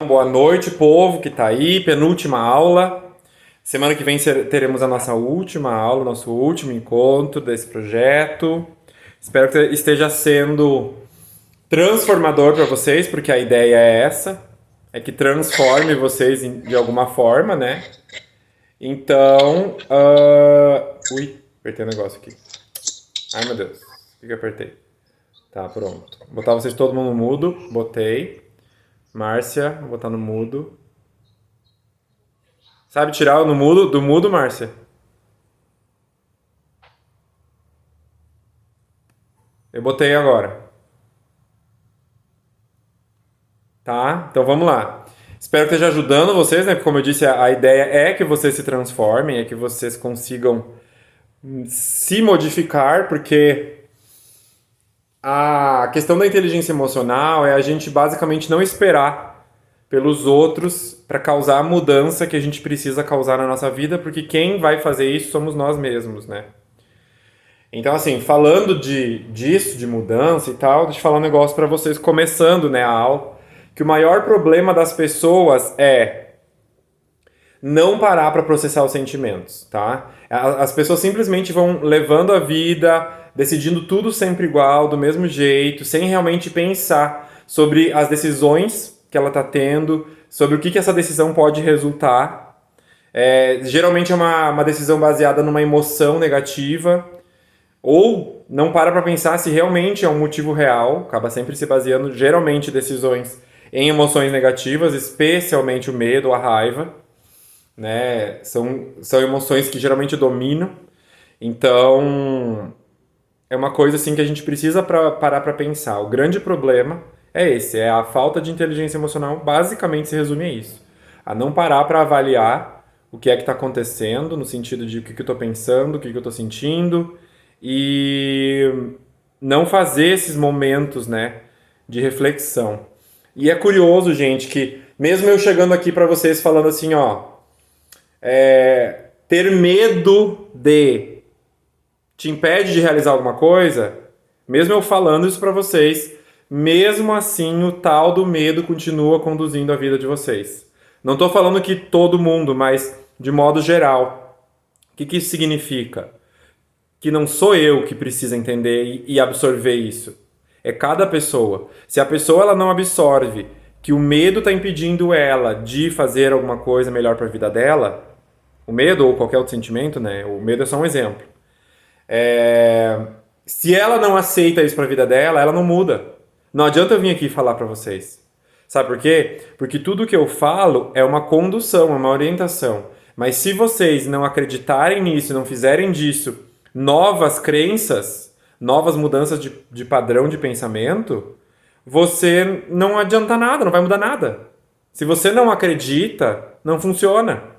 Boa noite, povo que tá aí, penúltima aula. Semana que vem teremos a nossa última aula, nosso último encontro desse projeto. Espero que esteja sendo transformador para vocês, porque a ideia é essa, é que transforme vocês de alguma forma, né? Então, ui, apertei o negócio aqui. Ai, meu Deus, o que eu apertei? Tá, pronto. Vou botar vocês todo mundo no mudo, botei. Márcia, vou botar no mudo. Sabe tirar no mudo, do mudo, Márcia? Eu botei agora. Tá? Então vamos lá. Espero que esteja ajudando vocês, né? Porque como eu disse, a ideia é que vocês se transformem, é que vocês consigam se modificar, porque a questão da inteligência emocional é a gente basicamente não esperar pelos outros para causar a mudança que a gente precisa causar na nossa vida, porque quem vai fazer isso somos nós mesmos, né? Então, assim, falando disso, de mudança e tal, deixa eu falar um negócio para vocês, começando, né, a aula, que o maior problema das pessoas é não parar para processar os sentimentos, tá? As pessoas simplesmente vão levando a vida, decidindo tudo sempre igual, do mesmo jeito, sem realmente pensar sobre as decisões que ela está tendo, sobre o que essa decisão pode resultar. Geralmente é uma decisão baseada numa emoção negativa, ou não para pensar se realmente é um motivo real, acaba sempre se baseando, geralmente, decisões em emoções negativas, especialmente o medo, a raiva, né? São emoções que geralmente dominam, então é uma coisa assim que a gente precisa parar para pensar. O grande problema é esse, é a falta de inteligência emocional, basicamente se resume a isso. A não parar para avaliar o que é que está acontecendo, no sentido de o que eu estou pensando, o que eu estou sentindo, e não fazer esses momentos, né, de reflexão. E é curioso, gente, que mesmo eu chegando aqui para vocês falando assim, ó, ter medo de te impede de realizar alguma coisa, mesmo eu falando isso para vocês, mesmo assim o tal do medo continua conduzindo a vida de vocês. Não estou falando que todo mundo, mas de modo geral. O que isso significa? Que não sou eu que precisa entender e absorver isso. É cada pessoa. Se a pessoa ela não absorve que o medo está impedindo ela de fazer alguma coisa melhor para a vida dela, o medo ou qualquer outro sentimento, né? O medo é só um exemplo. Se ela não aceita isso para a vida dela, ela não muda. Não adianta eu vir aqui falar para vocês. Sabe por quê? Porque tudo que eu falo é uma condução, é uma orientação. Mas se vocês não acreditarem nisso, não fizerem disso novas crenças, novas mudanças de padrão de pensamento, você não adianta nada, não vai mudar nada. Se você não acredita, não funciona.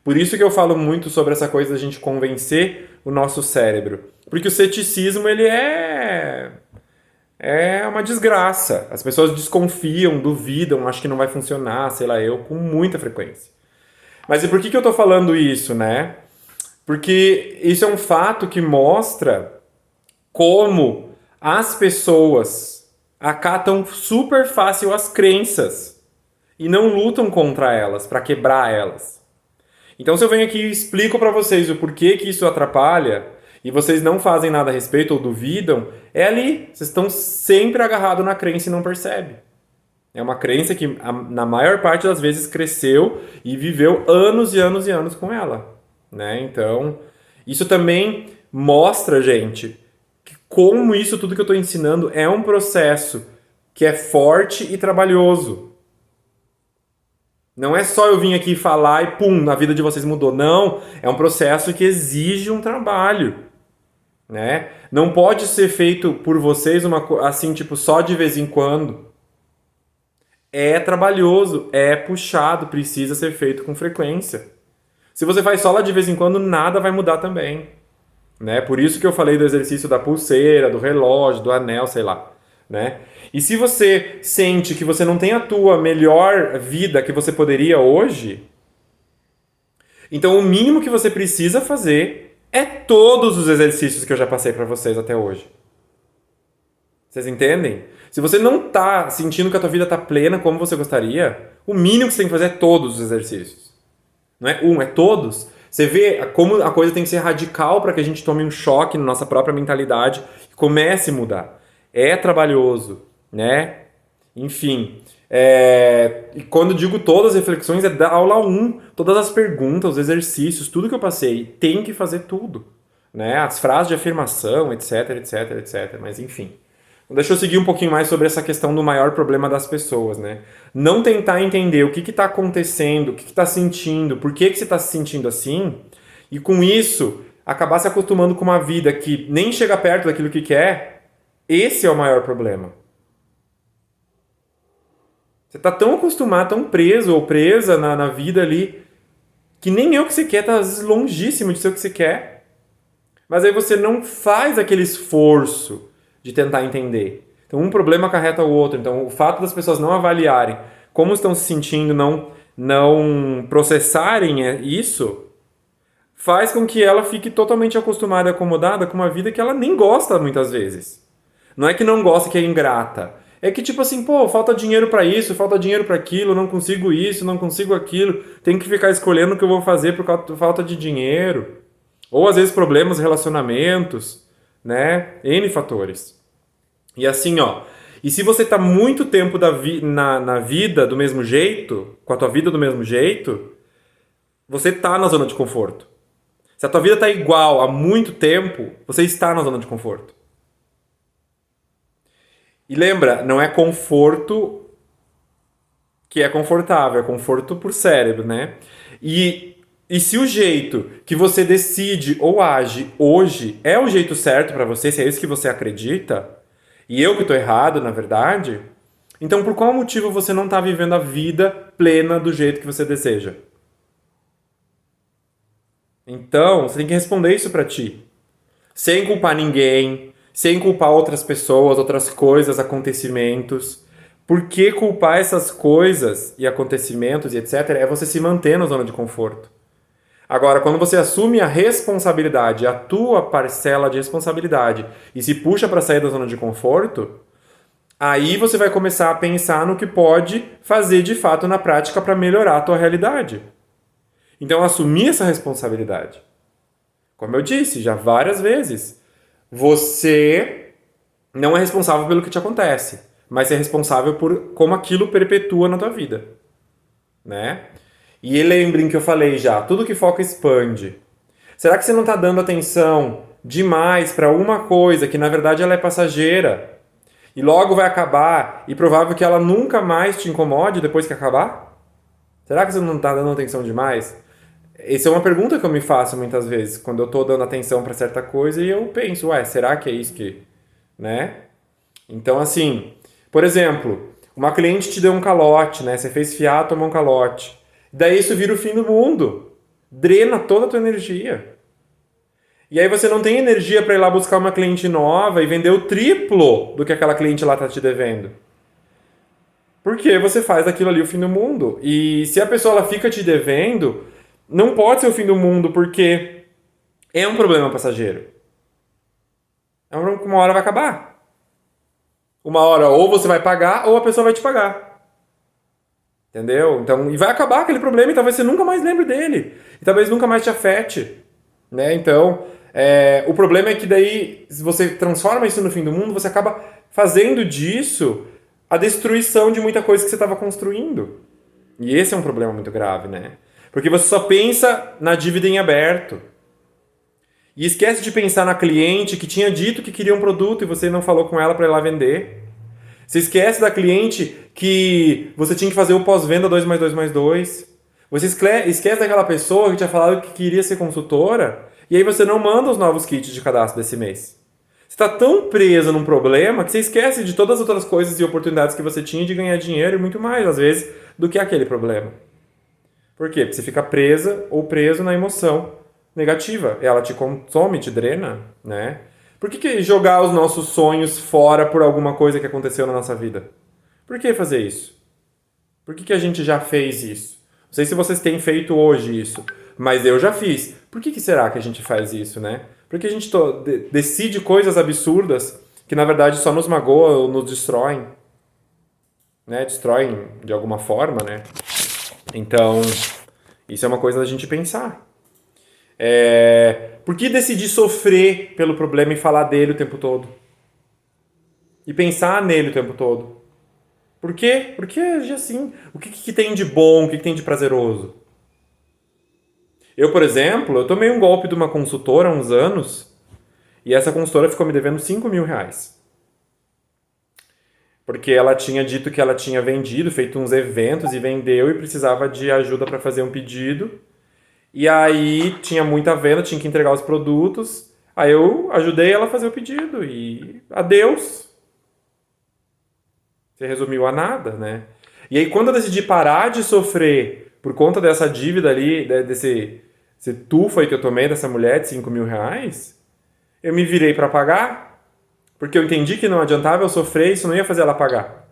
Por isso que eu falo muito sobre essa coisa da gente convencer o nosso cérebro. Porque o ceticismo, ele é uma desgraça. As pessoas desconfiam, duvidam, acham que não vai funcionar, sei lá eu, com muita frequência. Mas e por que eu tô falando isso, né? Porque isso é um fato que mostra como as pessoas acatam super fácil as crenças e não lutam contra elas, para quebrar elas. Então, se eu venho aqui e explico para vocês o porquê que isso atrapalha e vocês não fazem nada a respeito ou duvidam, é ali. Vocês estão sempre agarrados na crença e não percebem. É uma crença que, na maior parte das vezes, cresceu e viveu anos e anos e anos com ela. Né? Então, isso também mostra, gente, que como isso tudo que eu estou ensinando é um processo que é forte e trabalhoso. Não é só eu vir aqui falar e pum, a vida de vocês mudou. Não, é um processo que exige um trabalho, né? Não pode ser feito por vocês assim, tipo, só de vez em quando. É trabalhoso, é puxado, precisa ser feito com frequência. Se você faz só lá de vez em quando, nada vai mudar também, né? Por isso que eu falei do exercício da pulseira, do relógio, do anel, sei lá, né? E se você sente que você não tem a tua melhor vida que você poderia hoje, então o mínimo que você precisa fazer é todos os exercícios que eu já passei para vocês até hoje. Vocês entendem? Se você não tá sentindo que a tua vida tá plena como você gostaria, o mínimo que você tem que fazer é todos os exercícios. Não é um, é todos. Você vê como a coisa tem que ser radical para que a gente tome um choque na nossa própria mentalidade e comece a mudar. É trabalhoso, né? Enfim. E quando eu digo todas as reflexões, é da aula 1. Todas as perguntas, os exercícios, tudo que eu passei. Tem que fazer tudo. Né? As frases de afirmação, etc, etc, etc. Mas enfim. Deixa eu seguir um pouquinho mais sobre essa questão do maior problema das pessoas, né? Não tentar entender o que está acontecendo, o que está sentindo, por que você está se sentindo assim, e com isso acabar se acostumando com uma vida que nem chega perto daquilo que quer, esse é o maior problema. Você está tão acostumado, tão preso ou presa na vida ali, que nem é o que você quer, está às vezes longíssimo de ser o que você quer. Mas aí você não faz aquele esforço de tentar entender. Então, um problema acarreta o outro. Então, o fato das pessoas não avaliarem como estão se sentindo, não processarem isso, faz com que ela fique totalmente acostumada e acomodada com uma vida que ela nem gosta muitas vezes. Não é que não gosta, que é ingrata. É que tipo assim, pô, falta dinheiro pra isso, falta dinheiro pra aquilo, não consigo isso, não consigo aquilo, tenho que ficar escolhendo o que eu vou fazer por causa da falta de dinheiro. Ou às vezes problemas, relacionamentos, né? N fatores. E assim, ó. E se você tá muito tempo na vida do mesmo jeito, com a tua vida do mesmo jeito, você tá na zona de conforto. Se a tua vida tá igual há muito tempo, você está na zona de conforto. E lembra, não é conforto que é confortável, é conforto por cérebro, né? E se o jeito que você decide ou age hoje é o jeito certo pra você, se é isso que você acredita, e eu que tô errado, na verdade, então por qual motivo você não tá vivendo a vida plena do jeito que você deseja? Então, você tem que responder isso pra ti. Sem culpar ninguém, sem culpar outras pessoas, outras coisas, acontecimentos. Por que culpar essas coisas e acontecimentos e etc. é você se manter na zona de conforto. Agora, quando você assume a responsabilidade, a tua parcela de responsabilidade e se puxa para sair da zona de conforto, aí você vai começar a pensar no que pode fazer de fato na prática para melhorar a tua realidade. Então, assumir essa responsabilidade. Como eu disse já várias vezes, você não é responsável pelo que te acontece, mas é responsável por como aquilo perpetua na tua vida, né? E lembrem que eu falei já, tudo que foca expande. Será que você não está dando atenção demais para uma coisa que na verdade ela é passageira e logo vai acabar e provável que ela nunca mais te incomode depois que acabar? Será que você não está dando atenção demais? Essa é uma pergunta que eu me faço muitas vezes, quando eu estou dando atenção para certa coisa e eu penso, ué, será que é isso que... né? Então, assim, por exemplo, uma cliente te deu um calote, né? Você fez fiar, tomou um calote. Daí isso vira o fim do mundo. Drena toda a tua energia. E aí você não tem energia para ir lá buscar uma cliente nova e vender o triplo do que aquela cliente lá tá te devendo. Porque você faz aquilo ali o fim do mundo. E se a pessoa ela fica te devendo, não pode ser o fim do mundo porque é um problema passageiro. É um problema que uma hora vai acabar. Uma hora ou você vai pagar ou a pessoa vai te pagar. Entendeu? Então, e vai acabar aquele problema e talvez você nunca mais lembre dele. E talvez nunca mais te afete. Né? Então, o problema é que daí, se você transforma isso no fim do mundo, você acaba fazendo disso a destruição de muita coisa que você estava construindo. E esse é um problema muito grave, né? Porque você só pensa na dívida em aberto. E esquece de pensar na cliente que tinha dito que queria um produto e você não falou com ela para ir lá vender. Você esquece da cliente que você tinha que fazer o pós-venda 2 mais 2 mais 2. Você esquece daquela pessoa que tinha falado que queria ser consultora e aí você não manda os novos kits de cadastro desse mês. Você está tão preso num problema que você esquece de todas as outras coisas e oportunidades que você tinha de ganhar dinheiro e muito mais, às vezes, do que aquele problema. Por quê? Porque você fica presa ou preso na emoção negativa. Ela te consome, te drena, né? Por que jogar os nossos sonhos fora por alguma coisa que aconteceu na nossa vida? Por que fazer isso? Por que a gente já fez isso? Não sei se vocês têm feito hoje isso, mas eu já fiz. Por que será que a gente faz isso, né? Porque a gente decide coisas absurdas que na verdade só nos magoam ou nos destroem, né? Destroem de alguma forma, né? Então, isso é uma coisa da gente pensar. Por que decidir sofrer pelo problema e falar dele o tempo todo? E pensar nele o tempo todo? Por quê? Porque agir assim. O que tem de bom? O que tem de prazeroso? Eu, por exemplo, eu tomei um golpe de uma consultora há uns anos e essa consultora ficou me devendo 5 mil reais. Porque ela tinha dito que ela tinha vendido, feito uns eventos e vendeu e precisava de ajuda para fazer um pedido. E aí tinha muita venda, tinha que entregar os produtos. Aí eu ajudei ela a fazer o pedido e adeus. Você resumiu a nada, né? E aí quando eu decidi parar de sofrer por conta dessa dívida ali, desse tufo aí que eu tomei dessa mulher de 5 mil reais, eu me virei para pagar, porque eu entendi que não adiantava eu sofrer, isso não ia fazer ela pagar.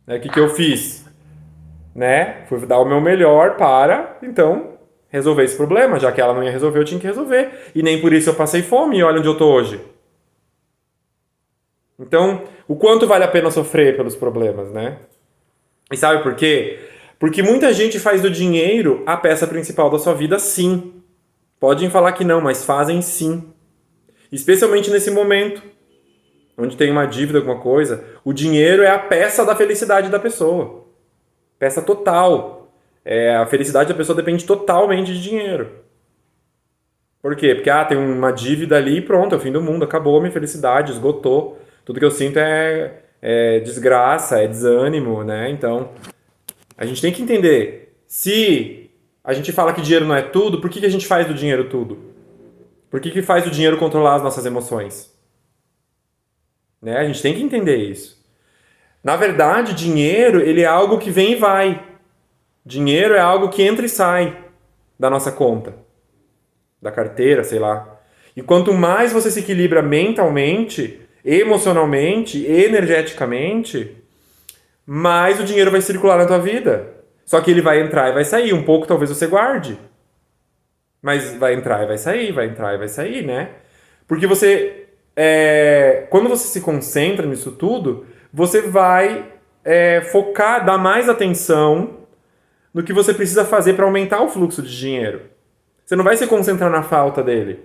O que eu fiz? Né? Fui dar o meu melhor para, então, resolver esse problema. Já que ela não ia resolver, eu tinha que resolver. E nem por isso eu passei fome e olha onde eu tô hoje. Então, o quanto vale a pena sofrer pelos problemas, né? E sabe por quê? Porque muita gente faz do dinheiro a peça principal da sua vida, sim. Podem falar que não, mas fazem sim. Especialmente nesse momento, onde tem uma dívida, alguma coisa, o dinheiro é a peça da felicidade da pessoa. Peça total. A felicidade da pessoa depende totalmente de dinheiro. Por quê? Porque tem uma dívida ali e pronto, é o fim do mundo, acabou a minha felicidade, esgotou. Tudo que eu sinto é desgraça, é desânimo, né? Então, a gente tem que entender, se a gente fala que dinheiro não é tudo, por que a gente faz do dinheiro tudo? Por que faz o dinheiro controlar as nossas emoções? Né? A gente tem que entender isso. Na verdade, dinheiro, ele é algo que vem e vai. Dinheiro é algo que entra e sai da nossa conta, da carteira, sei lá. E quanto mais você se equilibra mentalmente, emocionalmente, energeticamente, mais o dinheiro vai circular na tua vida. Só que ele vai entrar e vai sair. Um pouco talvez você guarde. Mas vai entrar e vai sair, vai entrar e vai sair, né? Porque você... quando você se concentra nisso tudo, você vai focar, dar mais atenção no que você precisa fazer para aumentar o fluxo de dinheiro. Você não vai se concentrar na falta dele.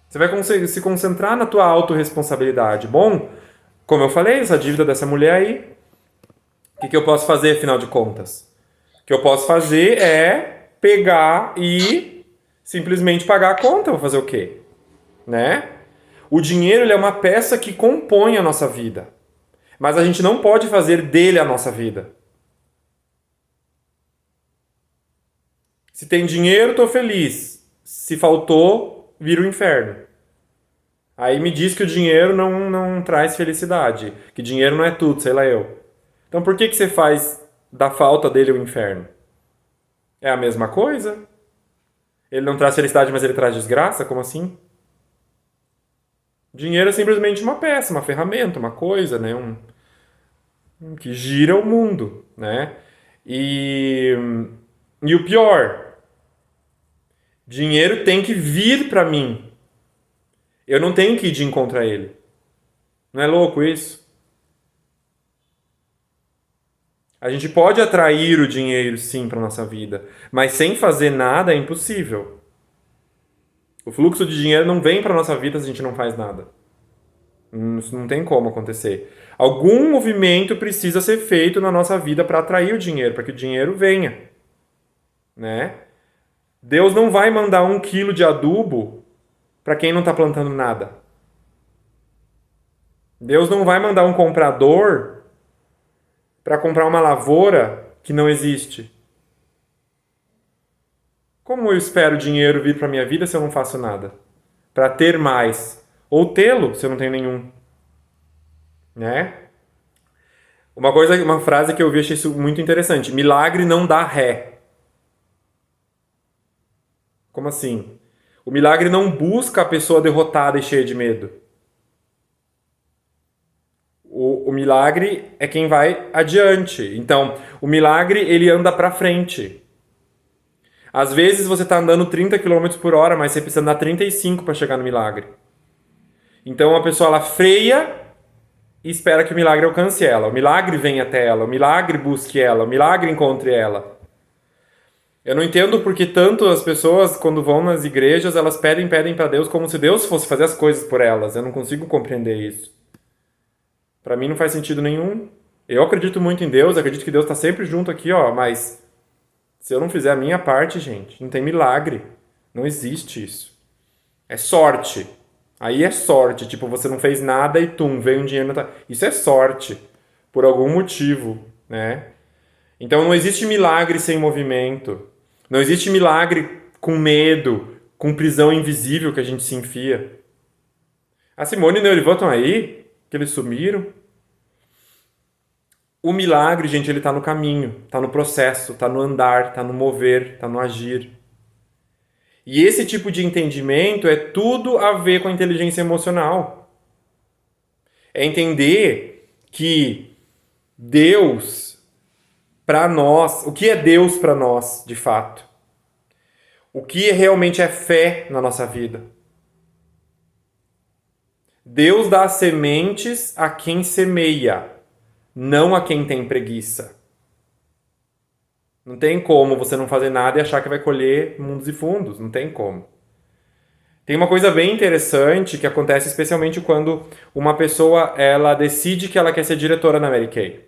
Você vai se concentrar na tua autorresponsabilidade. Bom, como eu falei, essa dívida dessa mulher aí, o que eu posso fazer, afinal de contas? O que eu posso fazer é pegar e simplesmente pagar a conta. Vou fazer o quê? Né? O dinheiro ele é uma peça que compõe a nossa vida. Mas a gente não pode fazer dele a nossa vida. Se tem dinheiro, tô feliz. Se faltou, vira o inferno. Aí me diz que o dinheiro não traz felicidade. Que dinheiro não é tudo, sei lá eu. Então por que você faz da falta dele o inferno? É a mesma coisa? Ele não traz felicidade, mas ele traz desgraça? Como assim? Dinheiro é simplesmente uma peça, uma ferramenta, uma coisa, né? Que gira o mundo, né? E o pior, dinheiro tem que vir para mim. Eu não tenho que ir de encontro a ele. Não é louco isso? A gente pode atrair o dinheiro, sim, para nossa vida, mas sem fazer nada é impossível. O fluxo de dinheiro não vem para nossa vida se a gente não faz nada. Isso não tem como acontecer. Algum movimento precisa ser feito na nossa vida para atrair o dinheiro, para que o dinheiro venha. Né? Deus não vai mandar 1 quilo de adubo para quem não está plantando nada. Deus não vai mandar um comprador para comprar uma lavoura que não existe. Como eu espero dinheiro vir para minha vida se eu não faço nada? Para ter mais. Ou tê-lo se eu não tenho nenhum. Né? Uma frase que eu vi, achei isso muito interessante. Milagre não dá ré. Como assim? O milagre não busca a pessoa derrotada e cheia de medo. O milagre é quem vai adiante. Então, o milagre, ele anda para frente. Às vezes você está andando 30 km por hora, mas você precisa andar 35 para chegar no milagre. Então a pessoa ela freia e espera que o milagre alcance ela. O milagre venha até ela, o milagre busque ela, o milagre encontre ela. Eu não entendo porque tanto as pessoas, quando vão nas igrejas, elas pedem para Deus como se Deus fosse fazer as coisas por elas. Eu não consigo compreender isso. Para mim não faz sentido nenhum. Eu acredito muito em Deus, acredito que Deus está sempre junto aqui, ó, mas se eu não fizer a minha parte, gente, não tem milagre. Não existe isso. É sorte. Aí é sorte. Tipo, você não fez nada e veio um dinheiro. Isso é sorte. Por algum motivo, né? Então não existe milagre sem movimento. Não existe milagre com medo, com prisão invisível que a gente se enfia. A Simone e o Neurivan estão aí, que eles sumiram. O milagre, gente, ele tá no caminho, tá no processo, tá no andar, tá no mover, tá no agir. E esse tipo de entendimento é tudo a ver com a inteligência emocional. É entender que Deus, para nós, o que é Deus para nós, de fato? O que realmente é fé na nossa vida? Deus dá sementes a quem semeia, não a quem tem preguiça. Não tem como você não fazer nada e achar que vai colher mundos e fundos. Não tem como. Tem uma coisa bem interessante que acontece especialmente quando uma pessoa ela decide que ela quer ser diretora na Mary Kay.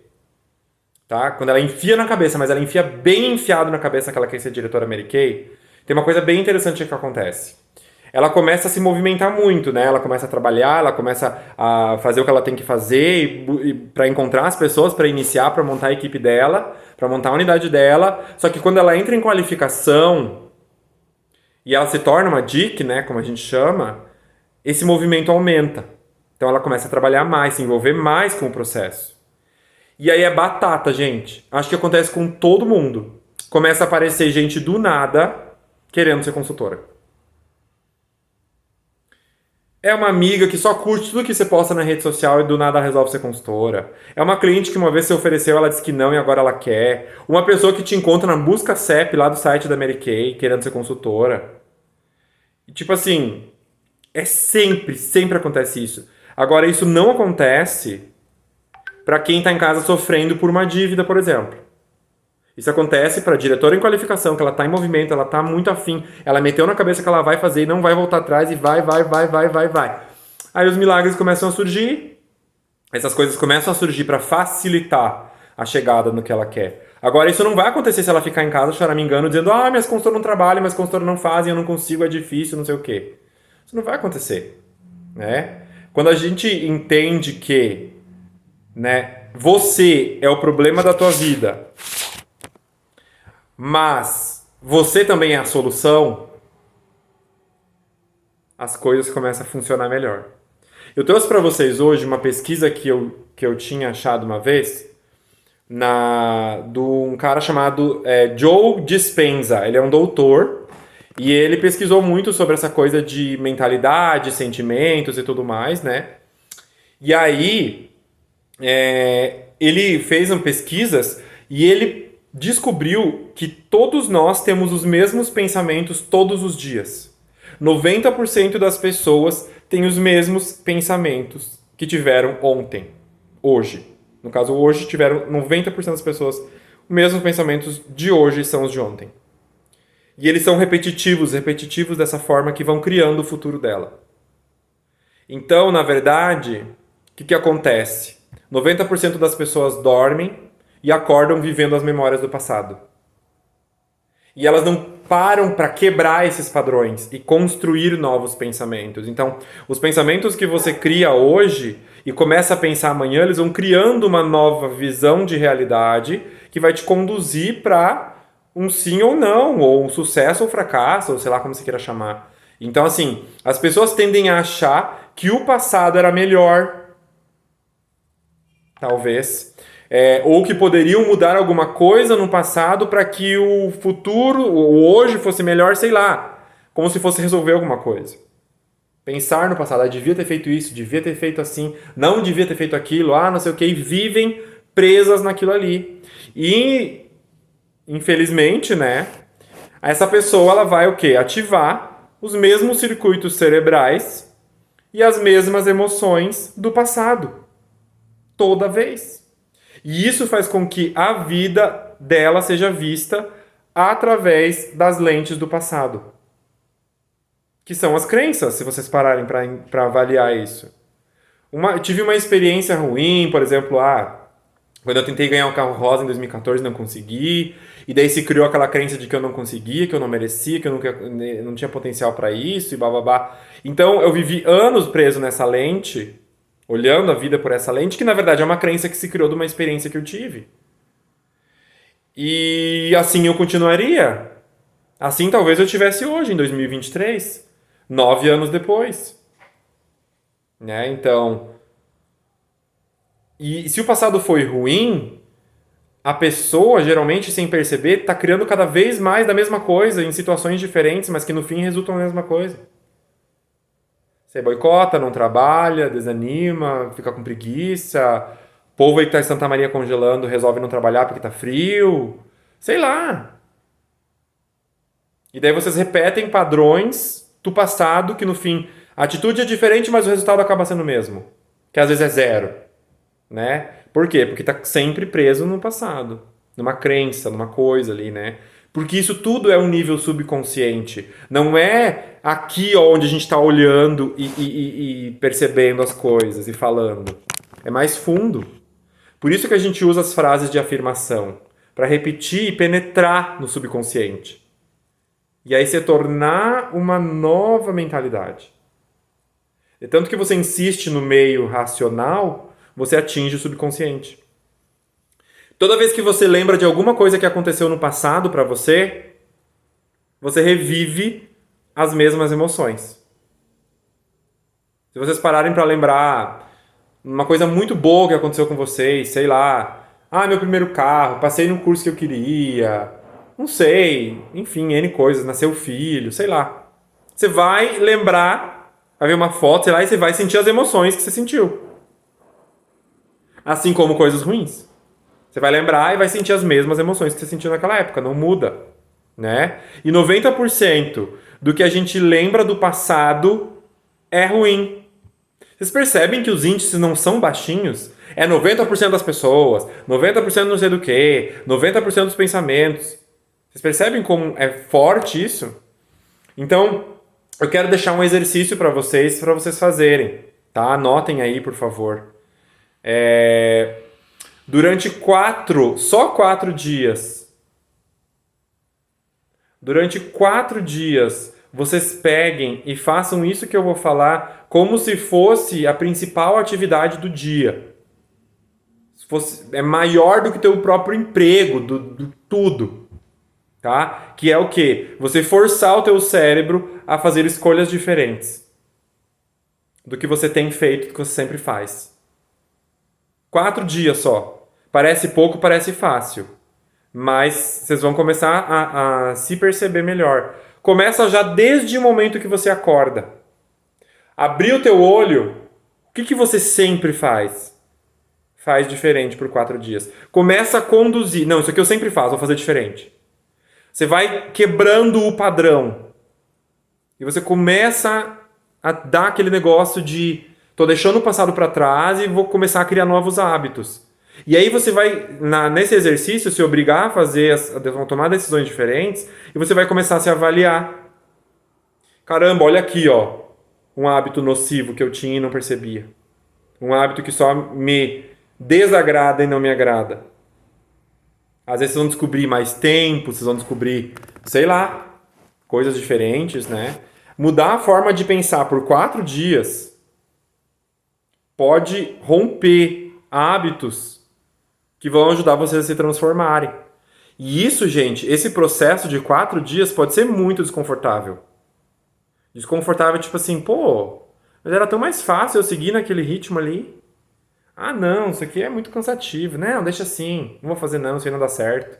Tá? Quando ela enfia na cabeça, mas ela enfia bem enfiado na cabeça que ela quer ser diretora Mary Kay, tem uma coisa bem interessante que acontece. Ela começa a se movimentar muito, né? Ela começa a trabalhar, ela começa a fazer o que ela tem que fazer para encontrar as pessoas, para iniciar, para montar a equipe dela, para montar a unidade dela. Só que quando ela entra em qualificação e ela se torna uma DIC, né, como a gente chama, esse movimento aumenta. Então ela começa a trabalhar mais, se envolver mais com o processo. E aí é batata, gente. Acho que acontece com todo mundo. Começa a aparecer gente do nada querendo ser consultora. É uma amiga que só curte tudo que você posta na rede social e do nada resolve ser consultora. É uma cliente que uma vez você ofereceu, ela disse que não e agora ela quer. Uma pessoa que te encontra na busca CEP lá do site da Mary Kay, querendo ser consultora. E tipo assim, sempre acontece isso. Agora, isso não acontece para quem está em casa sofrendo por uma dívida, por exemplo. Isso acontece para a diretora em qualificação, que ela está em movimento, ela está muito afim, ela meteu na cabeça que ela vai fazer e não vai voltar atrás e vai. Aí os milagres começam a surgir, essas coisas começam a surgir para facilitar a chegada no que ela quer. Agora, isso não vai acontecer se ela ficar em casa choramingando, dizendo minhas consultoras não trabalham, minhas consultoras não fazem, eu não consigo, é difícil, não sei o quê. Isso não vai acontecer, né? Quando a gente entende que, né, você é o problema da tua vida, mas você também é a solução, as coisas começam a funcionar melhor. Eu trouxe para vocês hoje uma pesquisa que eu tinha achado uma vez de um cara chamado Joe Dispenza. Ele é um doutor e ele pesquisou muito sobre essa coisa de mentalidade, sentimentos e tudo mais, né? E aí ele fez pesquisas e ele descobriu que todos nós temos os mesmos pensamentos todos os dias. 90% das pessoas têm os mesmos pensamentos que tiveram ontem, hoje. No caso, hoje tiveram 90% das pessoas os mesmos pensamentos de hoje são os de ontem. E eles são repetitivos dessa forma que vão criando o futuro dela. Então, na verdade, o que acontece? 90% das pessoas dormem e acordam vivendo as memórias do passado. E elas não param para quebrar esses padrões e construir novos pensamentos. Então, os pensamentos que você cria hoje e começa a pensar amanhã, eles vão criando uma nova visão de realidade que vai te conduzir para um sim ou não, ou um sucesso ou fracasso, ou sei lá como você queira chamar. Então, assim, as pessoas tendem a achar que o passado era melhor, talvez, ou que poderiam mudar alguma coisa no passado para que o futuro, o hoje, fosse melhor, sei lá, como se fosse resolver alguma coisa. Pensar no passado, devia ter feito isso, devia ter feito assim, não devia ter feito aquilo, não sei o que, e vivem presas naquilo ali. E, infelizmente, né, essa pessoa ela vai o quê? Ativar os mesmos circuitos cerebrais e as mesmas emoções do passado, toda vez. E isso faz com que a vida dela seja vista através das lentes do passado, que são as crenças, se vocês pararem para avaliar isso. Eu tive uma experiência ruim, por exemplo, quando eu tentei ganhar um carro rosa em 2014 não consegui, e daí se criou aquela crença de que eu não conseguia, que eu não merecia, que eu não tinha potencial para isso, e bababá. Então eu vivi anos preso nessa lente, olhando a vida por essa lente, que na verdade é uma crença que se criou de uma experiência que eu tive. E assim eu continuaria. Assim talvez eu tivesse hoje, em 2023, 9 anos depois. Né? Então, e se o passado foi ruim, a pessoa, geralmente, sem perceber, está criando cada vez mais da mesma coisa, em situações diferentes, mas que no fim resultam na mesma coisa. Você boicota, não trabalha, desanima, fica com preguiça, o povo aí que está em Santa Maria congelando resolve não trabalhar porque está frio. Sei lá. E daí vocês repetem padrões do passado que no fim a atitude é diferente, mas o resultado acaba sendo o mesmo. Que às vezes é zero. Né? Por quê? Porque está sempre preso no passado, numa crença, numa coisa ali, né? Porque isso tudo é um nível subconsciente. Não é aqui onde a gente está olhando e percebendo as coisas e falando. É mais fundo. Por isso que a gente usa as frases de afirmação, para repetir e penetrar no subconsciente. E aí se tornar uma nova mentalidade. É tanto que você insiste no meio racional, você atinge o subconsciente. Toda vez que você lembra de alguma coisa que aconteceu no passado para você, você revive as mesmas emoções. Se vocês pararem para lembrar uma coisa muito boa que aconteceu com vocês, sei lá, meu primeiro carro, passei num curso que eu queria, não sei, enfim, N coisas, nasceu filho, sei lá. Você vai lembrar, vai ver uma foto, sei lá, e você vai sentir as emoções que você sentiu. Assim como coisas ruins. Você vai lembrar e vai sentir as mesmas emoções que você sentiu naquela época, não muda, né? E 90% do que a gente lembra do passado é ruim. Vocês percebem que os índices não são baixinhos? É 90% das pessoas, 90% não sei do que, 90% dos pensamentos. Vocês percebem como é forte isso? Então, eu quero deixar um exercício para vocês fazerem, tá? Anotem aí, por favor. Durante só 4 dias. Durante 4 dias, vocês peguem e façam isso que eu vou falar como se fosse a principal atividade do dia. É maior do que o teu próprio emprego, do tudo. Tá? Que é o quê? Você forçar o teu cérebro a fazer escolhas diferentes do que você tem feito, do que você sempre faz. 4 dias só. Parece pouco, parece fácil. Mas vocês vão começar a se perceber melhor. Começa já desde o momento que você acorda. Abrir o teu olho, o que você sempre faz? Faz diferente por 4 dias. Começa a conduzir. Não, isso aqui eu sempre faço, vou fazer diferente. Você vai quebrando o padrão. E você começa a dar aquele negócio de tô deixando o passado para trás e vou começar a criar novos hábitos. E aí você vai, nesse exercício, se obrigar a fazer, a tomar decisões diferentes, e você vai começar a se avaliar. Caramba, olha aqui, ó, um hábito nocivo que eu tinha e não percebia. Um hábito que só me desagrada e não me agrada. Às vezes vocês vão descobrir mais tempo, vocês vão descobrir, sei lá, coisas diferentes, né? Mudar a forma de pensar por 4 dias pode romper hábitos que vão ajudar vocês a se transformarem. E isso, gente, esse processo de 4 dias pode ser muito desconfortável. Desconfortável, tipo assim, mas era tão mais fácil eu seguir naquele ritmo ali. Não, isso aqui é muito cansativo. Não, deixa assim, não vou fazer não, isso aí não dá certo.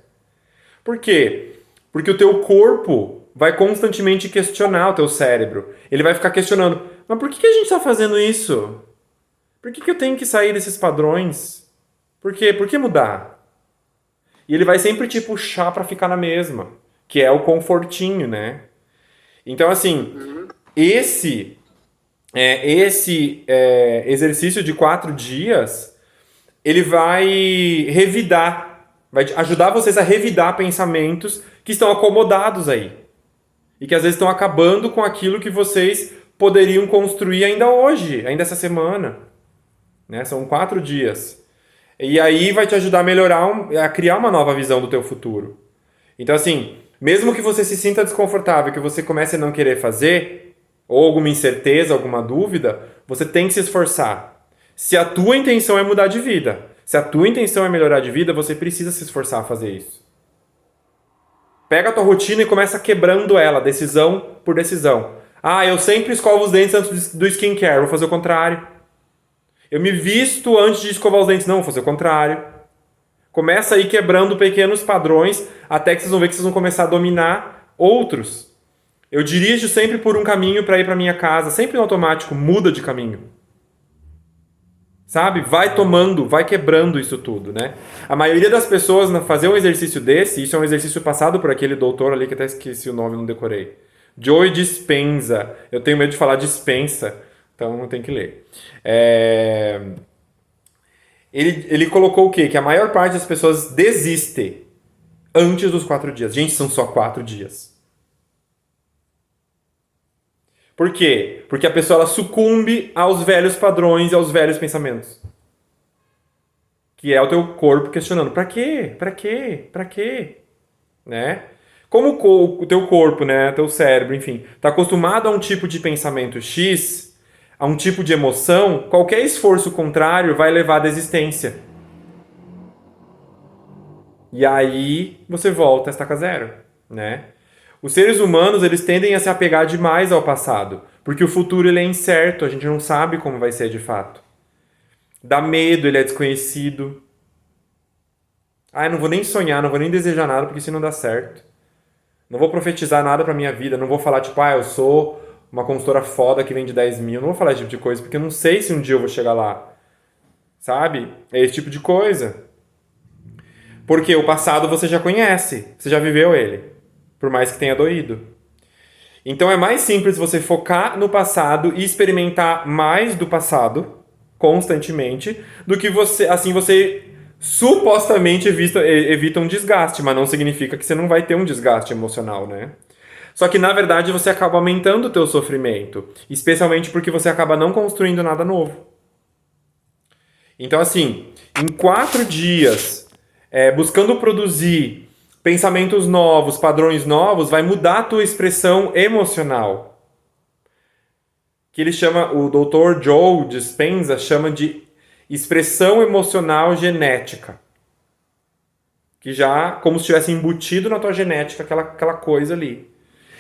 Por quê? Porque o teu corpo vai constantemente questionar o teu cérebro. Ele vai ficar questionando, mas por que a gente está fazendo isso? Por que eu tenho que sair desses padrões? Por quê? Por que mudar? E ele vai sempre te puxar para ficar na mesma, que é o confortinho, né? Então, assim, esse esse exercício de 4 dias, ele vai revidar, vai ajudar vocês a revidar pensamentos que estão acomodados aí. E que às vezes estão acabando com aquilo que vocês poderiam construir ainda hoje, ainda essa semana. Né? São 4 dias. E aí vai te ajudar a melhorar, a criar uma nova visão do teu futuro. Então assim, mesmo que você se sinta desconfortável, que você comece a não querer fazer, ou alguma incerteza, alguma dúvida, você tem que se esforçar. Se a tua intenção é mudar de vida, se a tua intenção é melhorar de vida, você precisa se esforçar a fazer isso. Pega a tua rotina e começa quebrando ela, decisão por decisão. Ah, eu sempre escovo os dentes antes do skincare, vou fazer o contrário. Eu me visto antes de escovar os dentes, não, vou fazer o contrário. Começa aí quebrando pequenos padrões, até que vocês vão ver que vocês vão começar a dominar outros. Eu dirijo sempre por um caminho para ir para minha casa, sempre no automático, muda de caminho. Sabe? Vai tomando, vai quebrando isso tudo, né? A maioria das pessoas fazer um exercício desse, isso é um exercício passado por aquele doutor ali que até esqueci o nome, não decorei. Joe Dispenza. Eu tenho medo de falar dispensa, então não tem que ler. Ele colocou o quê? Que a maior parte das pessoas desiste antes dos 4 dias. Gente, são só 4 dias. Por quê? Porque a pessoa ela sucumbe aos velhos padrões e aos velhos pensamentos. Que é o teu corpo questionando, pra quê? Pra quê? Pra quê? Né? Como o teu corpo, né, teu cérebro, enfim, está acostumado a um tipo de pensamento X, a um tipo de emoção, qualquer esforço contrário vai levar à desistência. E aí você volta a estaca zero, né? Os seres humanos, eles tendem a se apegar demais ao passado, porque o futuro ele é incerto, a gente não sabe como vai ser de fato. Dá medo, ele é desconhecido. Ah, eu não vou nem sonhar, não vou nem desejar nada, porque isso não dá certo. Não vou profetizar nada pra minha vida, não vou falar tipo, eu sou uma consultora foda que vende 10 mil, não vou falar esse tipo de coisa, porque eu não sei se um dia eu vou chegar lá. Sabe? É esse tipo de coisa. Porque o passado você já conhece, você já viveu ele. Por mais que tenha doído. Então é mais simples você focar no passado e experimentar mais do passado constantemente do que você, assim você supostamente evita um desgaste, mas não significa que você não vai ter um desgaste emocional, né? Só que na verdade você acaba aumentando o teu sofrimento, especialmente porque você acaba não construindo nada novo. Então assim, em 4 dias, buscando produzir pensamentos novos, padrões novos, vai mudar a tua expressão emocional. Que ele chama, o Dr. Joe Dispenza chama de expressão emocional genética. Que já, como se tivesse embutido na tua genética aquela coisa ali.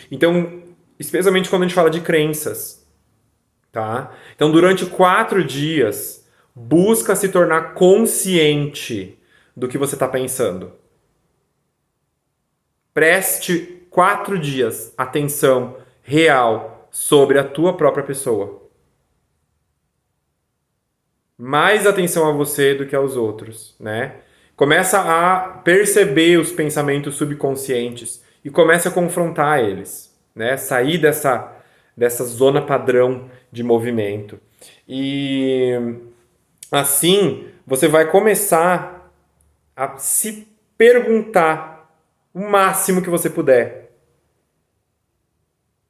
Então, especialmente quando a gente fala de crenças. Tá? Então, durante 4 dias, busca se tornar consciente do que você está pensando. Preste 4 dias atenção real sobre a tua própria pessoa. Mais atenção a você do que aos outros, né? Começa a perceber os pensamentos subconscientes e começa a confrontar eles, né? Sair dessa zona padrão de movimento. E assim, você vai começar a se perguntar o máximo que você puder.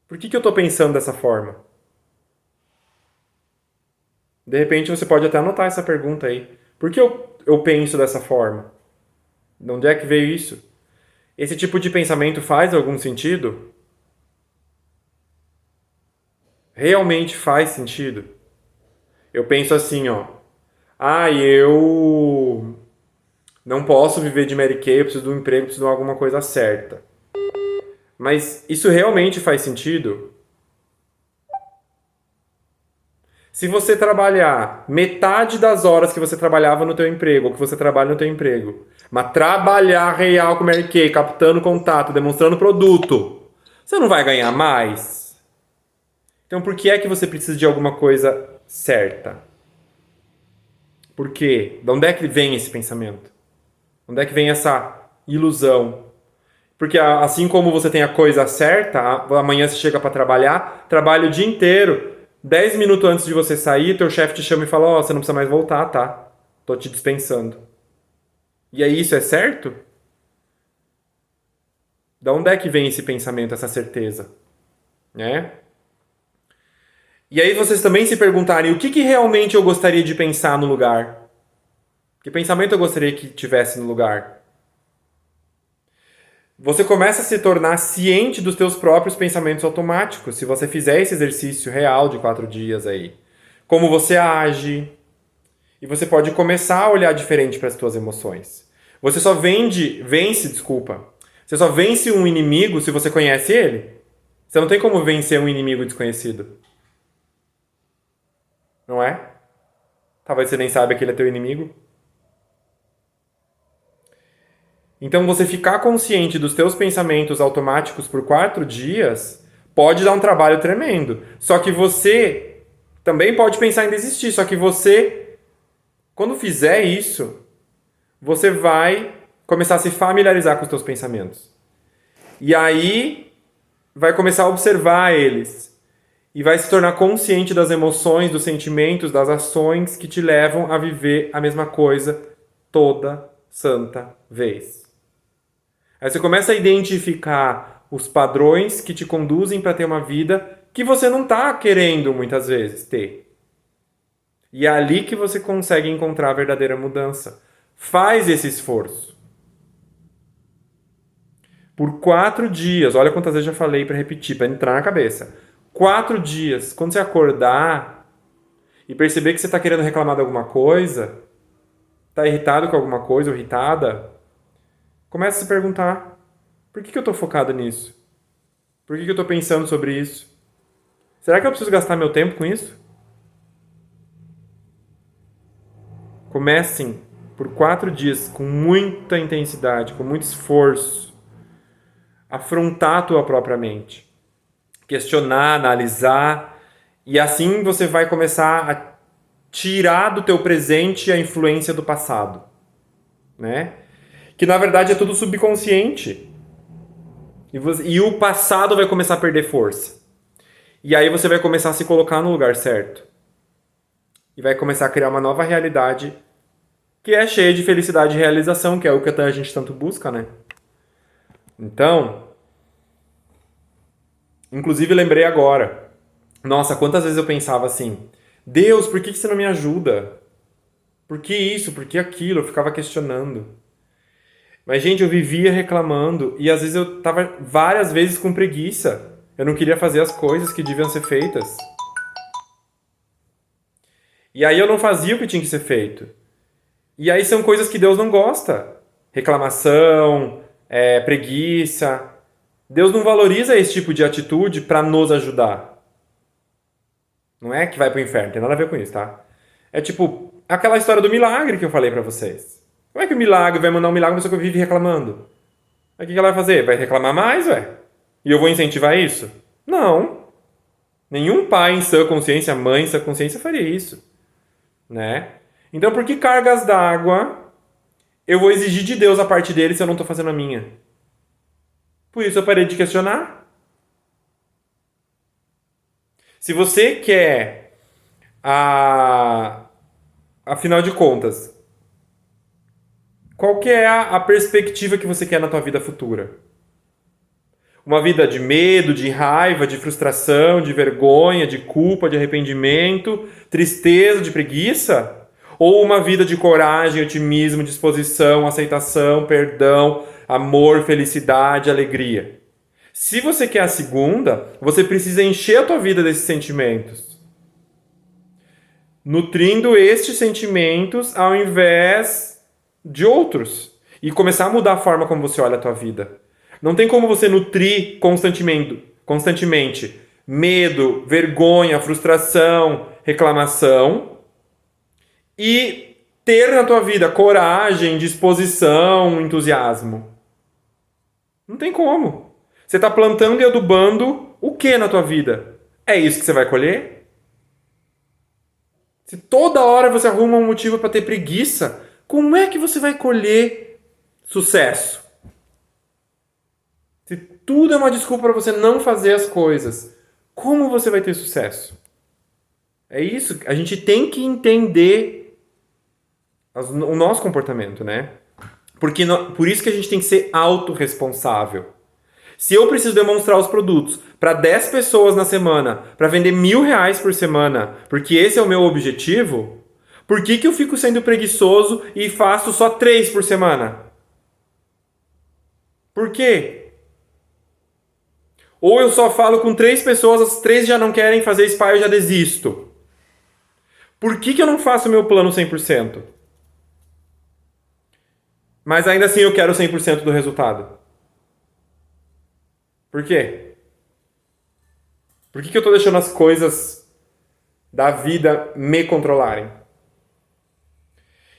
Por que eu estou pensando dessa forma? De repente você pode até anotar essa pergunta aí. Por que eu penso dessa forma? De onde é que veio isso? Esse tipo de pensamento faz algum sentido? Realmente faz sentido? Eu penso assim, ó. Eu não posso viver de Mary Kay, eu preciso de um emprego, eu preciso de alguma coisa certa. Mas isso realmente faz sentido? Se você trabalhar metade das horas que você trabalhava no teu emprego, ou que você trabalha no teu emprego, mas trabalhar real com Mary Kay, captando contato, demonstrando produto, você não vai ganhar mais? Então por que é que você precisa de alguma coisa certa? Por quê? De onde é que vem esse pensamento? Onde é que vem essa ilusão? Porque assim como você tem a coisa certa, amanhã você chega para trabalhar, trabalha o dia inteiro, 10 minutos antes de você sair, teu chefe te chama e fala, ó, você não precisa mais voltar, tá? Tô te dispensando. E aí, isso é certo? Da onde é que vem esse pensamento, essa certeza? Né? E aí vocês também se perguntarem, o que realmente eu gostaria de pensar no lugar? Que pensamento eu gostaria que tivesse no lugar? Você começa a se tornar ciente dos teus próprios pensamentos automáticos, se você fizer esse exercício real de 4 dias aí. Como você age. E você pode começar a olhar diferente para as tuas emoções. Você só Você só vence um inimigo se você conhece ele. Você não tem como vencer um inimigo desconhecido. Não é? Talvez você nem saiba que ele é teu inimigo. Então, você ficar consciente dos teus pensamentos automáticos por 4 dias pode dar um trabalho tremendo. Só que você também pode pensar em desistir. Só que você, quando fizer isso, você vai começar a se familiarizar com os teus pensamentos. E aí, vai começar a observar eles. E vai se tornar consciente das emoções, dos sentimentos, das ações que te levam a viver a mesma coisa toda santa vez. Aí você começa a identificar os padrões que te conduzem para ter uma vida que você não está querendo muitas vezes ter. E é ali que você consegue encontrar a verdadeira mudança. Faz esse esforço. Por 4 dias, olha quantas vezes eu já falei para repetir, para entrar na cabeça. 4 dias, quando você acordar e perceber que você está querendo reclamar de alguma coisa, está irritado com alguma coisa ou irritada, comece a se perguntar, por que eu estou focado nisso? Por que eu estou pensando sobre isso? Será que eu preciso gastar meu tempo com isso? Comecem por 4 dias com muita intensidade, com muito esforço, afrontar a tua própria mente, questionar, analisar, e assim você vai começar a tirar do teu presente a influência do passado, né? Que na verdade é tudo subconsciente. E o passado vai começar a perder força. E aí você vai começar a se colocar no lugar certo. E vai começar a criar uma nova realidade que é cheia de felicidade e realização, que é o que a gente tanto busca, né? Então, inclusive lembrei agora. Nossa, quantas vezes eu pensava assim, Deus, por que você não me ajuda? Por que isso? Por que aquilo? Eu ficava questionando. Mas, gente, eu vivia reclamando e às vezes eu tava várias vezes com preguiça. Eu não queria fazer as coisas que deviam ser feitas. E aí eu não fazia o que tinha que ser feito. E aí são coisas que Deus não gosta. Reclamação, preguiça. Deus não valoriza esse tipo de atitude para nos ajudar. Não é que vai pro inferno, tem nada a ver com isso, tá? É tipo aquela história do milagre que eu falei pra vocês. Como é que o milagre vai mandar um milagre pra pessoa que vive reclamando? Aí o que ela vai fazer? Vai reclamar mais, ué? E eu vou incentivar isso? Não. Nenhum pai em sã consciência, mãe em sã consciência faria isso. Né? Então por que cargas d'água eu vou exigir de Deus a parte dele se eu não estou fazendo a minha? Por isso eu parei de questionar. Se você quer, afinal de contas, qual que é a perspectiva que você quer na tua vida futura? Uma vida de medo, de raiva, de frustração, de vergonha, de culpa, de arrependimento, tristeza, de preguiça? Ou uma vida de coragem, otimismo, disposição, aceitação, perdão, amor, felicidade, alegria? Se você quer a segunda, você precisa encher a tua vida desses sentimentos. Nutrindo estes sentimentos ao invés de outros. E começar a mudar a forma como você olha a tua vida. Não tem como você nutrir constantemente medo, vergonha, frustração, reclamação e ter na tua vida coragem, disposição, entusiasmo. Não tem como. Você está plantando e adubando o que na tua vida? É isso que você vai colher? Se toda hora você arruma um motivo para ter preguiça, como é que você vai colher sucesso? Tudo é uma desculpa para você não fazer as coisas. Como você vai ter sucesso? É isso, a gente tem que entender o nosso comportamento, né? Porque por isso que a gente tem que ser autorresponsável. Se eu preciso demonstrar os produtos para 10 pessoas na semana, para vender R$ 1.000 por semana, porque esse é o meu objetivo, por que eu fico sendo preguiçoso e faço só 3 por semana? Por quê? Ou eu só falo com 3 pessoas, as 3 já não querem fazer spa e eu já desisto. Por que eu não faço o meu plano 100%? Mas ainda assim eu quero 100% do resultado. Por quê? Por que eu estou deixando as coisas da vida me controlarem?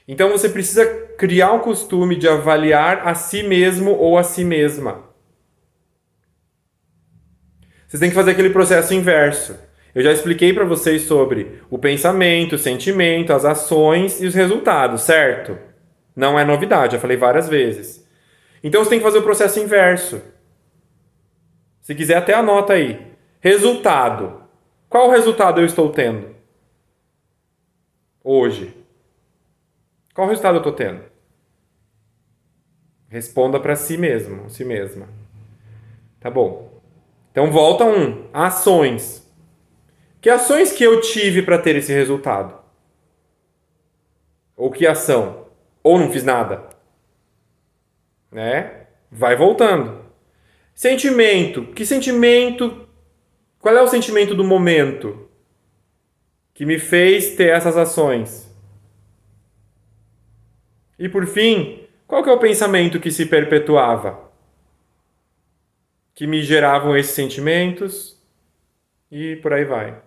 Então você precisa criar o costume de avaliar a si mesmo ou a si mesma. Vocês têm que fazer aquele processo inverso. Eu já expliquei para vocês sobre o pensamento, o sentimento, as ações e os resultados, certo? Não é novidade, já falei várias vezes. Então você tem que fazer o processo inverso. Se quiser, até anota aí. Resultado. Qual resultado eu estou tendo hoje? Qual resultado eu estou tendo? Responda para si mesmo, si mesma. Tá bom. Então volta ações. Que ações que eu tive para ter esse resultado? Ou que ação? Ou não fiz nada? Né? Vai voltando. Sentimento. Que sentimento? Qual é o sentimento do momento que me fez ter essas ações? E por fim, qual que é o pensamento que se perpetuava? Que me geravam esses sentimentos e por aí vai.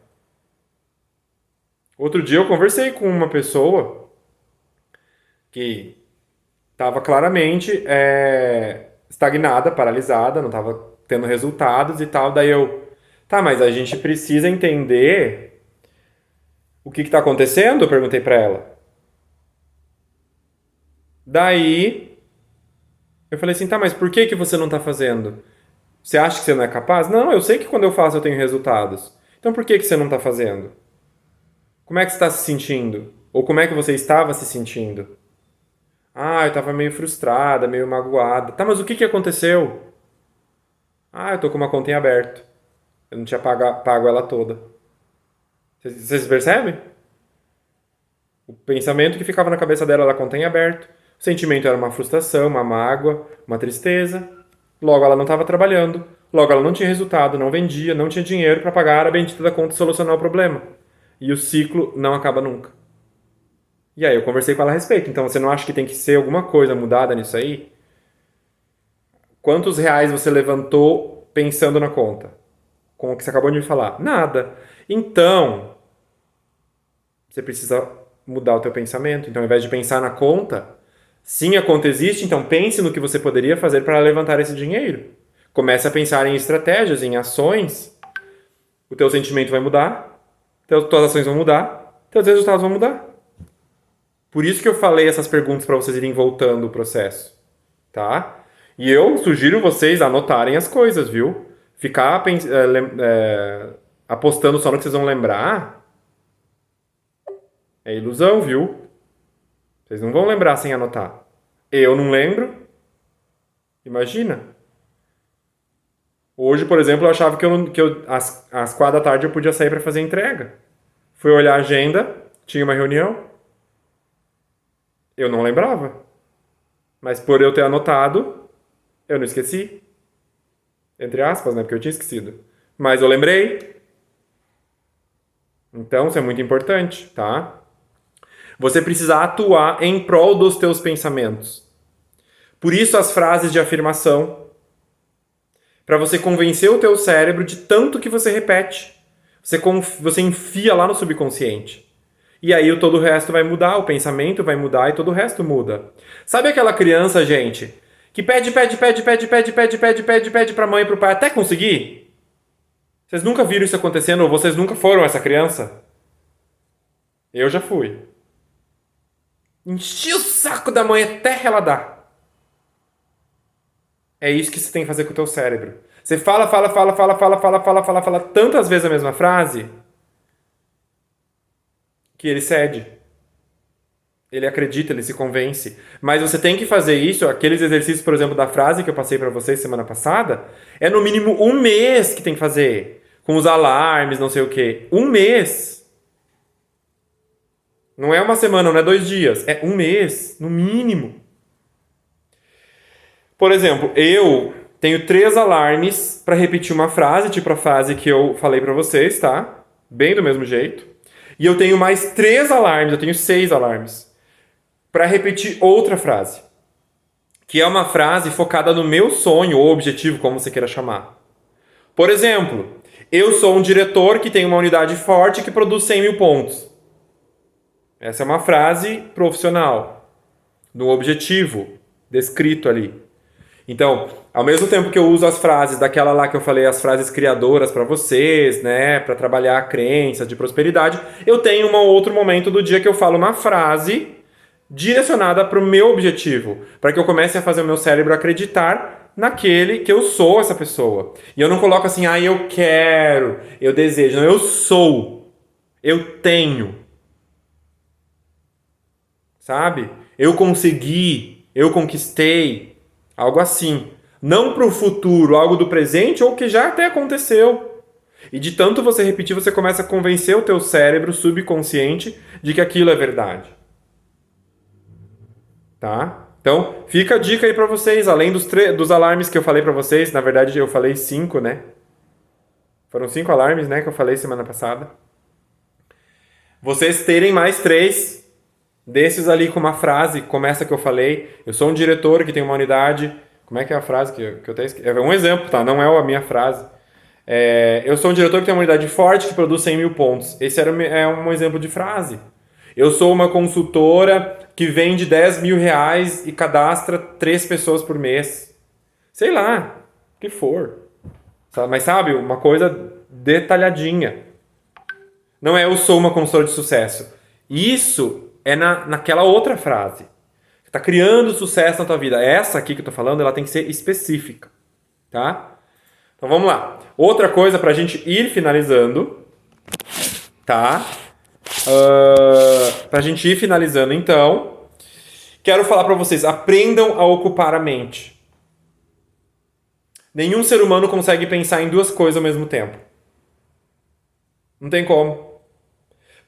Outro dia eu conversei com uma pessoa que estava claramente estagnada, paralisada, não estava tendo resultados e tal. Daí tá, mas a gente precisa entender o que está acontecendo? Eu perguntei para ela. Daí eu falei assim, tá, mas por que você não está fazendo? Você acha que você não é capaz? Não, eu sei que quando eu faço eu tenho resultados. Então por que você não está fazendo? Como é que você está se sentindo? Ou como é que você estava se sentindo? Ah, eu estava meio frustrada, meio magoada. Tá, mas o que aconteceu? Ah, eu tô com uma conta em aberto. Eu não tinha pago ela toda. Vocês percebem? O pensamento que ficava na cabeça dela era conta em aberto. O sentimento era uma frustração, uma mágoa, uma tristeza. Logo, ela não estava trabalhando. Logo, ela não tinha resultado, não vendia, não tinha dinheiro para pagar a bendita da conta e solucionar o problema. E o ciclo não acaba nunca. E aí eu conversei com ela a respeito. Então, você não acha que tem que ser alguma coisa mudada nisso aí? Quantos reais você levantou pensando na conta? Com o que você acabou de me falar? Nada. Então, você precisa mudar o teu pensamento. Então, ao invés de pensar na conta, sim, a conta existe, então pense no que você poderia fazer para levantar esse dinheiro. Comece a pensar em estratégias, em ações. O teu sentimento vai mudar, tuas ações vão mudar, teus resultados vão mudar. Por isso que eu falei essas perguntas para vocês irem voltando o processo, tá? E eu sugiro vocês anotarem as coisas, viu? Ficar apostando só no que vocês vão lembrar é ilusão, viu? Vocês não vão lembrar sem anotar. Eu não lembro. Imagina. Hoje, por exemplo, eu achava às 4 da tarde eu podia sair para fazer entrega. Fui olhar a agenda, tinha uma reunião. Eu não lembrava. Mas por eu ter anotado, eu não esqueci. Entre aspas, né? Porque eu tinha esquecido. Mas eu lembrei. Então, isso é muito importante, tá? Você precisa atuar em prol dos teus pensamentos. Por isso as frases de afirmação. Para você convencer o teu cérebro de tanto que você repete. Você enfia lá no subconsciente. E aí todo o resto vai mudar, o pensamento vai mudar e todo o resto muda. Sabe aquela criança, gente, que pede pra mãe e pro pai até conseguir? Vocês nunca viram isso acontecendo ou vocês nunca foram essa criança? Eu já fui. Enchi o saco da mãe até ela dar. É isso que você tem que fazer com o teu cérebro. Você fala tantas vezes a mesma frase que ele cede. Ele acredita, ele se convence. Mas você tem que fazer isso, aqueles exercícios, por exemplo, da frase que eu passei pra vocês semana passada, é no mínimo 1 mês que tem que fazer. Com os alarmes, não sei o quê. 1 mês. Não é uma semana, não é 2 dias. É 1 mês, no mínimo. Por exemplo, eu tenho 3 alarmes pra repetir uma frase, tipo a frase que eu falei pra vocês, tá? Bem do mesmo jeito. E eu tenho mais 3 alarmes, eu tenho 6 alarmes para repetir outra frase, que é uma frase focada no meu sonho ou objetivo, como você queira chamar. Por exemplo, eu sou um diretor que tem uma unidade forte que produz 100 mil pontos. Essa é uma frase profissional, no objetivo descrito ali. Então, ao mesmo tempo que eu uso as frases daquela lá que eu falei, as frases criadoras para vocês, né, para trabalhar a crença de prosperidade, eu tenho um outro momento do dia que eu falo uma frase direcionada para o meu objetivo, para que eu comece a fazer o meu cérebro acreditar naquele que eu sou essa pessoa. E eu não coloco assim, eu quero, eu desejo. Não, eu sou, eu tenho. Sabe? Eu consegui, eu conquistei, algo assim. Não para o futuro, algo do presente ou que já até aconteceu. E de tanto você repetir, você começa a convencer o teu cérebro subconsciente de que aquilo é verdade. Tá? Então, fica a dica aí pra vocês, além dos alarmes que eu falei pra vocês, na verdade eu falei 5, né? Foram 5 alarmes, né, que eu falei semana passada. Vocês terem mais 3 desses ali com uma frase, como essa que eu falei. Eu sou um diretor que tem uma unidade. Como é que é a frase que eu até esqueci? É um exemplo, tá? Não é a minha frase. Eu sou um diretor que tem uma unidade forte que produz 100 mil pontos. Esse é um exemplo de frase. Eu sou uma consultora que vende 10 mil reais e cadastra 3 pessoas por mês. Sei lá, o que for. Mas sabe, uma coisa detalhadinha. Não é eu sou uma consultora de sucesso. Isso é naquela outra frase. Você está criando sucesso na tua vida. Essa aqui que eu tô falando, ela tem que ser específica. Tá? Então vamos lá. Outra coisa pra gente ir finalizando. Tá? Pra gente ir finalizando então, quero falar pra vocês, aprendam a ocupar a mente. Nenhum ser humano consegue pensar em 2 coisas ao mesmo tempo. Não tem como.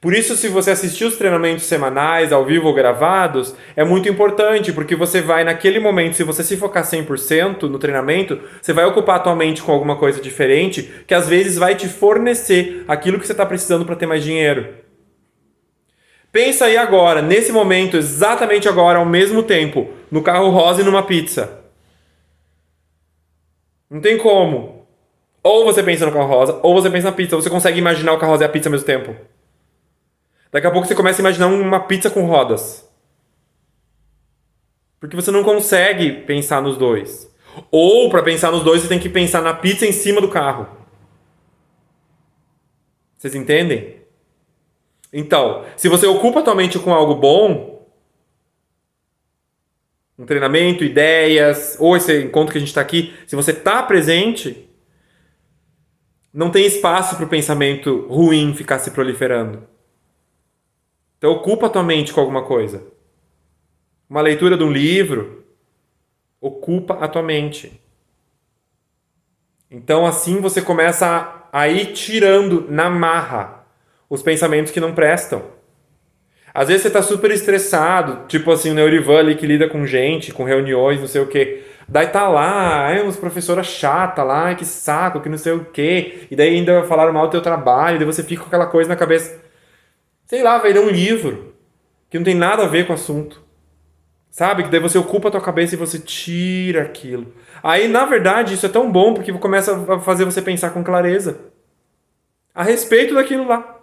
Por isso, se você assistir os treinamentos semanais, ao vivo ou gravados, é muito importante, porque você vai naquele momento, se você se focar 100% no treinamento, você vai ocupar a tua mente com alguma coisa diferente, que às vezes vai te fornecer aquilo que você está precisando para ter mais dinheiro. Pensa aí agora, nesse momento, exatamente agora, ao mesmo tempo, no carro rosa e numa pizza. Não tem como. Ou você pensa no carro rosa, ou você pensa na pizza. Você consegue imaginar o carro rosa e a pizza ao mesmo tempo. Daqui a pouco você começa a imaginar uma pizza com rodas. Porque você não consegue pensar nos dois. Ou, para pensar nos dois, você tem que pensar na pizza em cima do carro. Vocês entendem? Então, se você ocupa a tua mente com algo bom, um treinamento, ideias, ou esse encontro que a gente está aqui, se você está presente, não tem espaço para o pensamento ruim ficar se proliferando. Então, ocupa a tua mente com alguma coisa. Uma leitura de um livro ocupa a tua mente. Então, assim você começa a ir tirando na marra os pensamentos que não prestam. Às vezes você tá super estressado, tipo assim, o Neurivan ali que lida com gente, com reuniões, não sei o quê. Daí tá lá, uns professora chata lá, que saco, que não sei o quê. E daí ainda falaram mal do teu trabalho, daí você fica com aquela coisa na cabeça. Sei lá, vai ler um livro que não tem nada a ver com o assunto. Sabe? Que daí você ocupa a tua cabeça e você tira aquilo. Aí, na verdade, isso é tão bom porque começa a fazer você pensar com clareza a respeito daquilo lá.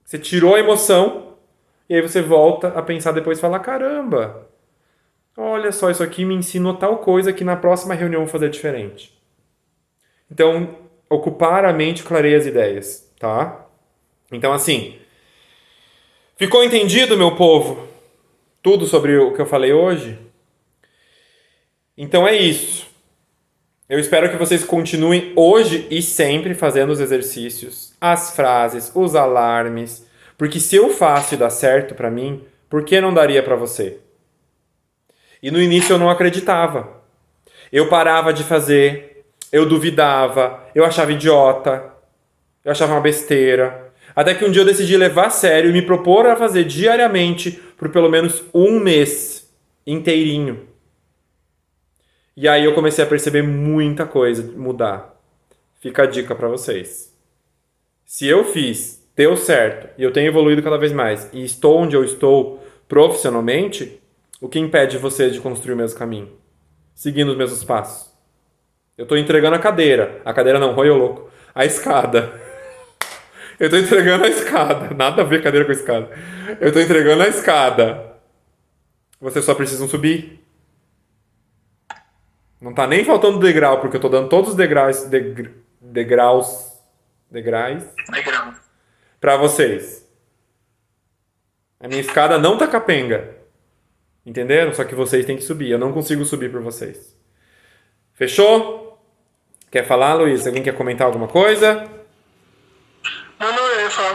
Você tirou a emoção e aí você volta a pensar depois e fala, caramba, olha só, isso aqui me ensinou tal coisa que na próxima reunião eu vou fazer diferente. Então, ocupar a mente clareia as ideias, tá? Então, assim, ficou entendido, meu povo? Tudo sobre o que eu falei hoje? Então é isso. Eu espero que vocês continuem hoje e sempre fazendo os exercícios, as frases, os alarmes, Porque se eu faço e dá certo pra mim, por que não daria pra você? E no início eu não acreditava. Eu parava de fazer, eu duvidava, eu achava idiota, eu achava uma besteira. Até que um dia eu decidi levar a sério e me propor a fazer diariamente por pelo menos um mês inteirinho. E aí eu comecei a perceber muita coisa mudar. Fica a dica pra vocês. Se eu fiz, deu certo, e eu tenho evoluído cada vez mais, e estou onde eu estou profissionalmente, o que impede você de construir o mesmo caminho? Seguindo os mesmos passos. Eu tô entregando a cadeira não, rolho louco, a escada. Eu tô entregando a escada, nada a ver cadeira com escada. Eu tô entregando a escada. Vocês só precisam subir. Não tá nem faltando degrau, porque eu tô dando todos os degraus Legal. pra vocês. A minha escada não tá capenga. Entenderam? Só que vocês têm que subir. Eu não consigo subir por vocês. Fechou? Quer falar, Luiz? Alguém quer comentar alguma coisa? Não, eu ia falar